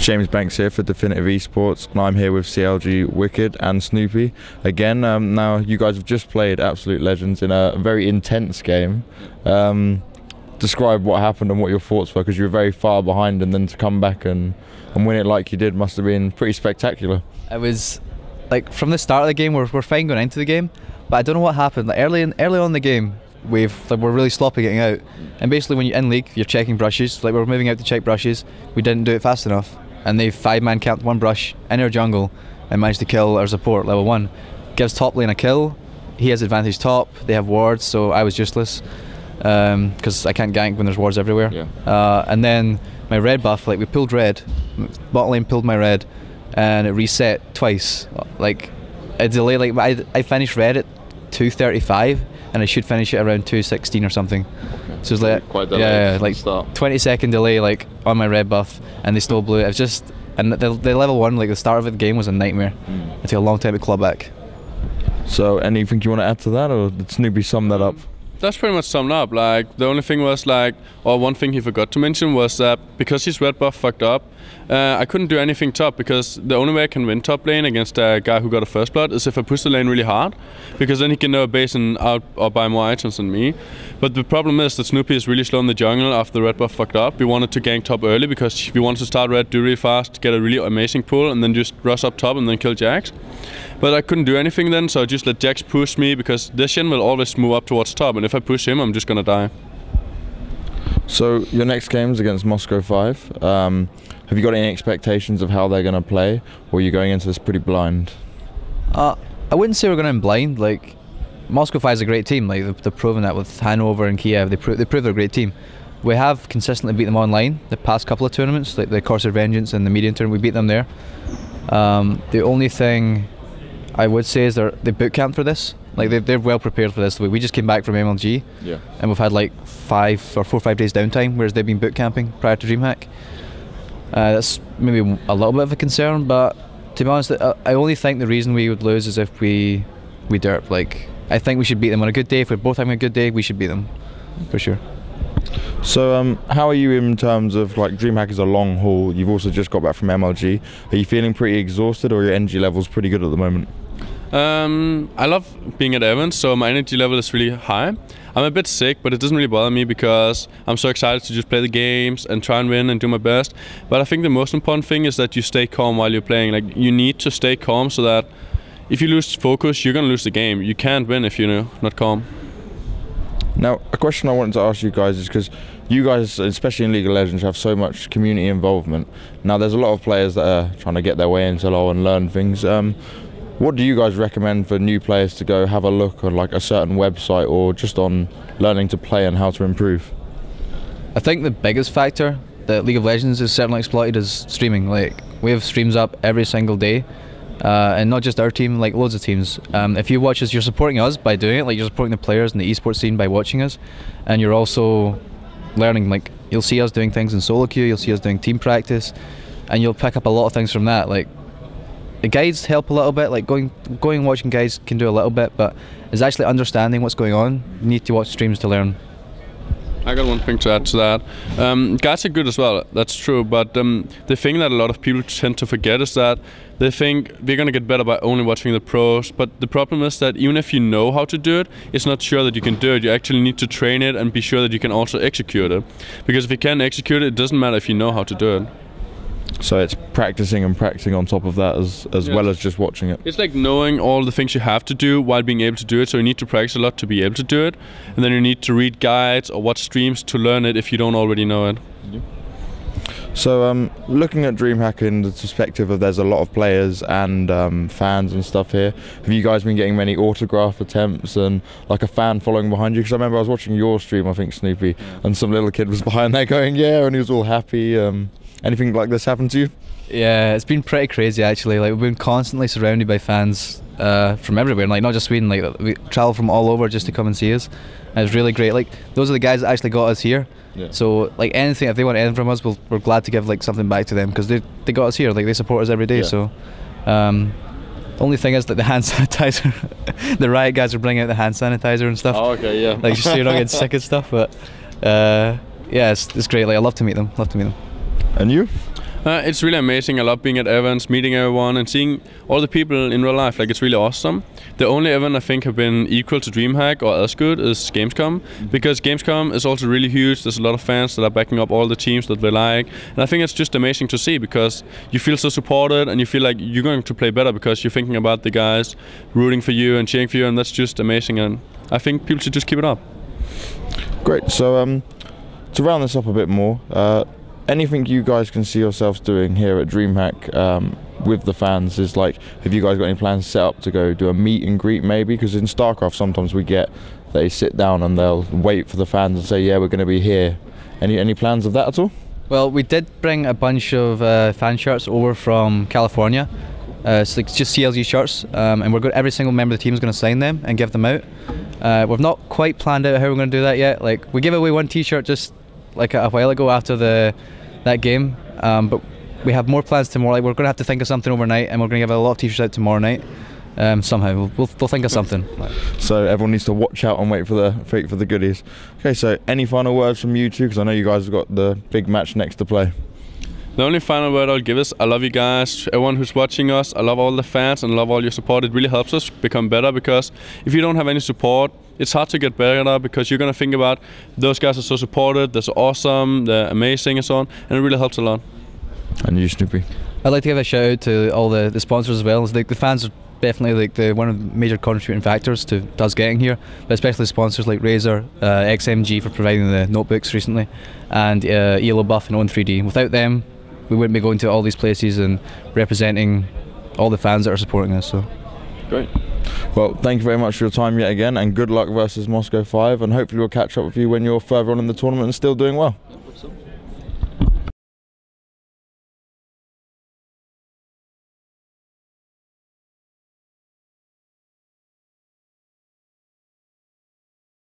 James Banks here for Definitive Esports, and I'm here with CLG, Wickd and Snoopeh. Again, now you guys have just played Absolute Legends in a very intense game. Describe what happened and what your thoughts were, because you were very far behind, and then to come back and win it like you did must have been pretty spectacular. It was, like, from the start of the game, we're fine going into the game, but I don't know what happened. Like early on in the game, we're really sloppy getting out, and basically when you're in league, you're checking brushes. Like, we're moving out to check brushes, we didn't do it fast enough, and they 5-man camped one brush in our jungle and managed to kill our support level 1. Gives top lane a kill. He has advantage top. They have wards, so I was useless because I can't gank when there's wards everywhere. Yeah. And then my red buff, like, we pulled red. Bot lane pulled my red, and it reset twice. Like a delay. Like I finished red at 2:35. And I should finish it around 2:16 or something. Okay. So it's like, quite delayed, yeah, like 20-second delay, like, on my red buff, and they still blew it. It was just, and the level 1, like the start of the game was a nightmare. It took a long time to claw back. So anything you want to add to that, or did Snoopeh sum that up? That's pretty much summed up. Like, the only thing was, like, or one thing he forgot to mention was that because his red buff fucked up, I couldn't do anything top, because the only way I can win top lane against a guy who got a first blood is if I push the lane really hard, because then he can know a base and out or buy more items than me. But the problem is that Snoopeh is really slow in the jungle after the red buff fucked up. We wanted to gank top early because we wanted to start red, do really fast, get a really amazing pull, and then just rush up top and then kill Jax. But I couldn't do anything then, so I just let Jax push me, because this Shen will always move up towards top, and if I push him, I'm just gonna die. So your next game's against Moscow 5. Have you got any expectations of how they're going to play, or are you going into this pretty blind? I wouldn't say we're going in blind. Like, Moscow 5 is a great team. Like, they've proven that with Hanover and Kiev. They prove they're a great team. We have consistently beat them online the past couple of tournaments, like the Corsair Vengeance and the Median tournament. We beat them there. The only thing I would say is they boot camped for this. Like, they're well prepared for this. We just came back from MLG, yeah, and we've had like 4 or 5 days downtime, whereas they've been boot camping prior to Dreamhack. That's maybe a little bit of a concern, but to be honest, I only think the reason we would lose is if we derp. Like, I think we should beat them on a good day. If we're both having a good day, we should beat them, for sure. So how are you in terms of, like, Dreamhack is a long haul, you've also just got back from MLG. Are you feeling pretty exhausted, or your energy level's pretty good at the moment? I love being at Evans, so my energy level is really high. I'm a bit sick, but it doesn't really bother me because I'm so excited to just play the games and try and win and do my best. But I think the most important thing is that you stay calm while you're playing. Like, you need to stay calm, so that if you lose focus, you're gonna lose the game. You can't win if you're not calm. Now, a question I wanted to ask you guys is, because you guys, especially in League of Legends, have so much community involvement. Now, there's a lot of players that are trying to get their way into LoL and learn things. What do you guys recommend for new players to go have a look on, like, a certain website, or just on learning to play and how to improve? I think the biggest factor that League of Legends is certainly exploited is streaming. Like, we have streams up every single day, and not just our team, like loads of teams. If you watch us, you're supporting us by doing it. Like, you're supporting the players in the esports scene by watching us, and you're also learning. Like, you'll see us doing things in solo queue, you'll see us doing team practice, and you'll pick up a lot of things from that. Like, the guides help a little bit. Like, going and watching guides can do a little bit, but it's actually understanding what's going on. You need to watch streams to learn. I got one thing to add to that. Guides are good as well, that's true, but the thing that a lot of people tend to forget is that they think we're gonna get better by only watching the pros, but the problem is that even if you know how to do it, it's not sure that you can do it. You actually need to train it and be sure that you can also execute it. Because if you can execute it, it doesn't matter if you know how to do it. So it's practicing and practicing on top of that as yes, well as just watching it. It's like knowing all the things you have to do while being able to do it. So you need to practice a lot to be able to do it, and then you need to read guides or watch streams to learn it if you don't already know it. Yeah. So looking at Dreamhack in the perspective of, there's a lot of players and fans and stuff here, have you guys been getting many autograph attempts and like a fan following behind you? Because I remember I was watching your stream, I think, Snoopeh, and some little kid was behind there going yeah, and he was all happy. Anything like this happened to you? Yeah, it's been pretty crazy actually. Like, we've been constantly surrounded by fans from everywhere, like not just Sweden. Like, we travel from all over just to come and see us, and it's really great. Like, those are the guys that actually got us here. Yeah. So, like, anything, if they want anything from us, we're glad to give like something back to them, because they got us here. Like, they support us every day. Yeah. So the only thing is that the hand sanitizer, the Riot guys are bringing out the hand sanitizer and stuff. Oh, okay, yeah. Like, just so you're not getting sick and stuff. But yeah, it's great. Like, I love to meet them. Love to meet them. And you? It's really amazing. I love being at events, meeting everyone, and seeing all the people in real life. Like, it's really awesome. The only event I think have been equal to Dreamhack or as good is Gamescom, because Gamescom is also really huge. There's a lot of fans that are backing up all the teams that they like, and I think it's just amazing to see, because you feel so supported and you feel like you're going to play better because you're thinking about the guys rooting for you and cheering for you, and that's just amazing. And I think people should just keep it up. Great. So to round this up a bit more, anything you guys can see yourselves doing here at Dreamhack with the fans is like, have you guys got any plans set up to go do a meet and greet maybe? Because in StarCraft sometimes we get, they sit down and they'll wait for the fans and say, yeah, we're going to be here. Any plans of that at all? Well, we did bring a bunch of fan shirts over from California. It's like just CLG shirts, and every single member of the team is going to sign them and give them out. We've not quite planned out how we're going to do that yet. Like, we gave away one T-shirt just like a while ago after that game, but we have more plans tomorrow. Like, we're going to have to think of something overnight, and we're going to give a lot of T-shirts out tomorrow night. Somehow we'll think of something. So everyone needs to watch out and wait for the goodies. Okay, so any final words from you two? Because I know you guys have got the big match next to play. The only final word I'll give is I love you guys, everyone who's watching us. I love all the fans and love all your support. It really helps us become better, because if you don't have any support, it's hard to get better, because you're going to think about those guys are so supported, they're so awesome, they're amazing and so on, and it really helps a lot. And you, Snoopeh? I'd like to give a shout out to all the sponsors as well. The fans are definitely like one of the major contributing factors to us getting here, but especially sponsors like Razer, XMG for providing the notebooks recently, and ELO Buff and On3D. Without them, we wouldn't be going to all these places and representing all the fans that are supporting us. So great. Well, thank you very much for your time yet again, and good luck versus Moscow 5, and hopefully we'll catch up with you when you're further on in the tournament and still doing well.